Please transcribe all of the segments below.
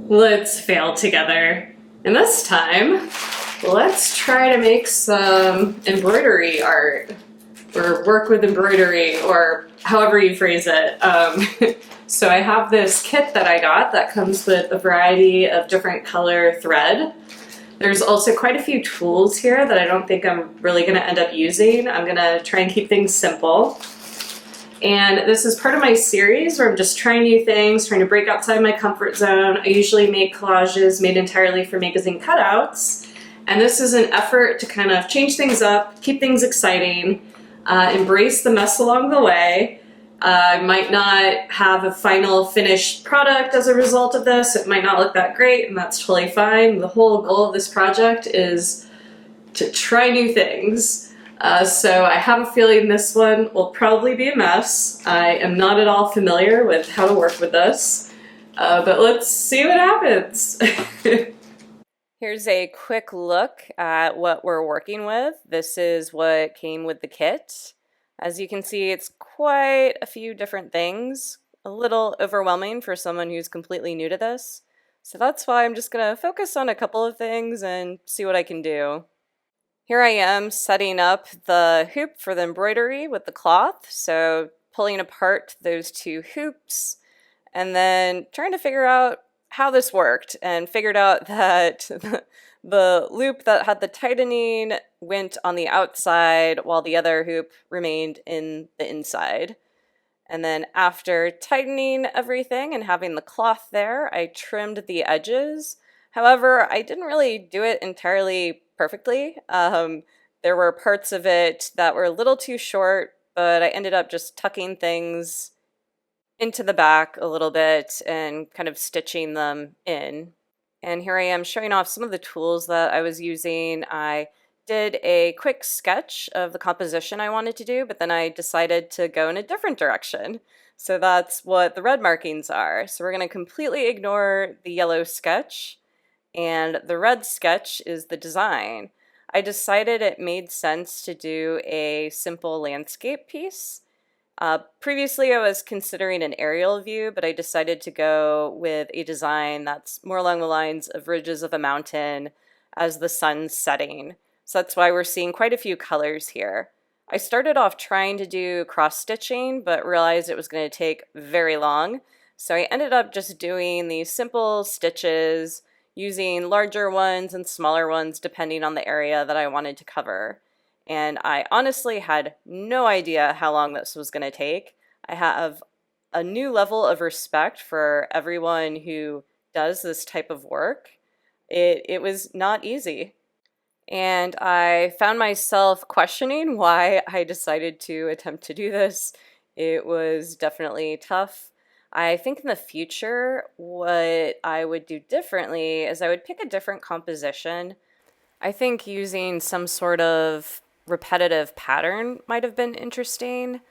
Let's fail together. And this time, let's try to make some embroidery art, or work with embroidery, or however you phrase it. So I have this kit that I got that comes with a variety of different color thread. There's also quite a few tools here that I don't think I'm really going to end up using. I'm going to try and keep things simple. And this is part of my series where I'm just trying new things, trying to break outside my comfort zone. I usually make collages made entirely for magazine cutouts. And this is an effort to kind of change things up, keep things exciting, embrace the mess along the way. I might not have a final finished product as a result of this. It might not look that great, and that's totally fine. The whole goal of this project is to try new things. So I have a feeling this one will probably be a mess. I am not at all familiar with how to work with this, but let's see what happens. Here's a quick look at what we're working with. This is what came with the kit. As you can see, it's quite a few different things, a little overwhelming for someone who's completely new to this. So that's why I'm just going to focus on a couple of things and see what I can do. Here I am setting up the hoop for the embroidery with the cloth, so pulling apart those two hoops and then trying to figure out how this worked, and figured out that the loop that had the tightening went on the outside while the other hoop remained in the inside. And then after tightening everything and having the cloth there, I trimmed the edges. However, I didn't really do it entirely perfectly. There were parts of it that were a little too short, but I ended up just tucking things into the back a little bit and kind of stitching them in. And here I am showing off some of the tools that I was using. I did a quick sketch of the composition I wanted to do, but then I decided to go in a different direction. So that's what the red markings are. So we're going to completely ignore the yellow sketch, and the red sketch is the design. I decided it made sense to do a simple landscape piece. Previously, I was considering an aerial view, but I decided to go with a design that's more along the lines of ridges of a mountain as the sun's setting. So that's why we're seeing quite a few colors here. I started off trying to do cross-stitching, but realized it was going to take very long. So I ended up just doing these simple stitches, using larger ones and smaller ones depending on the area that I wanted to cover. And I honestly had no idea how long this was going to take. I have a new level of respect for everyone who does this type of work. It was not easy. And I found myself questioning why I decided to attempt to do this. It was definitely tough. I think in the future, what I would do differently is I would pick a different composition. I think using some sort of repetitive pattern might have been interesting,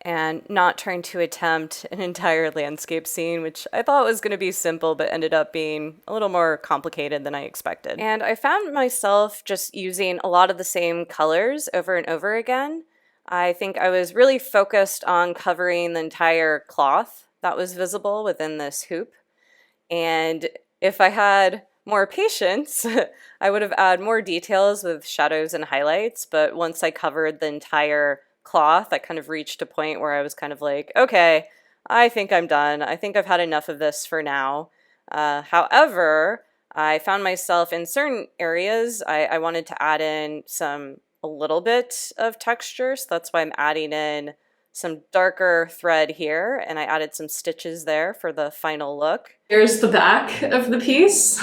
and not trying to attempt an entire landscape scene, which I thought was going to be simple but ended up being a little more complicated than I expected. And I found myself just using a lot of the same colors over and over again. I think I was really focused on covering the entire cloth that was visible within this hoop, and if I had more patience, I would have added more details with shadows and highlights, but once I covered the entire cloth, I kind of reached a point where I was kind of like, okay, I think I'm done. I think I've had enough of this for now. However, I found myself in certain areas, I wanted to add in a little bit of texture, so that's why I'm adding in some darker thread here, and I added some stitches there for the final look. Here's the back of the piece.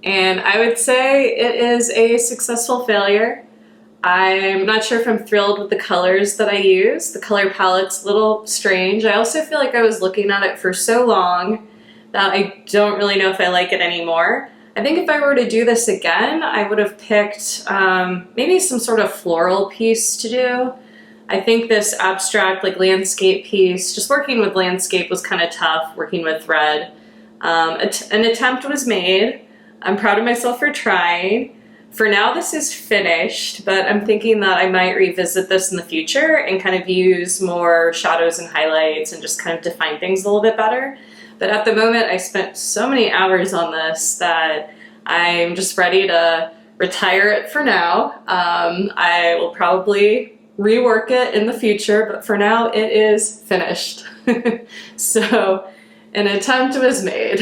And I would say it is a successful failure. I'm not sure if I'm thrilled with the colors that I use. The color palette's a little strange. I also feel like I was looking at it for so long that I don't really know if I like it anymore. I think if I were to do this again, I would have picked maybe some sort of floral piece to do. I think this abstract landscape piece, just working with landscape was kind of tough, working with thread. An attempt was made. I'm proud of myself for trying. For now, this is finished, but I'm thinking that I might revisit this in the future and kind of use more shadows and highlights and just kind of define things a little bit better. But at the moment, I spent so many hours on this that I'm just ready to retire it for now. I will probably rework it in the future, but for now it is finished. So an attempt was made.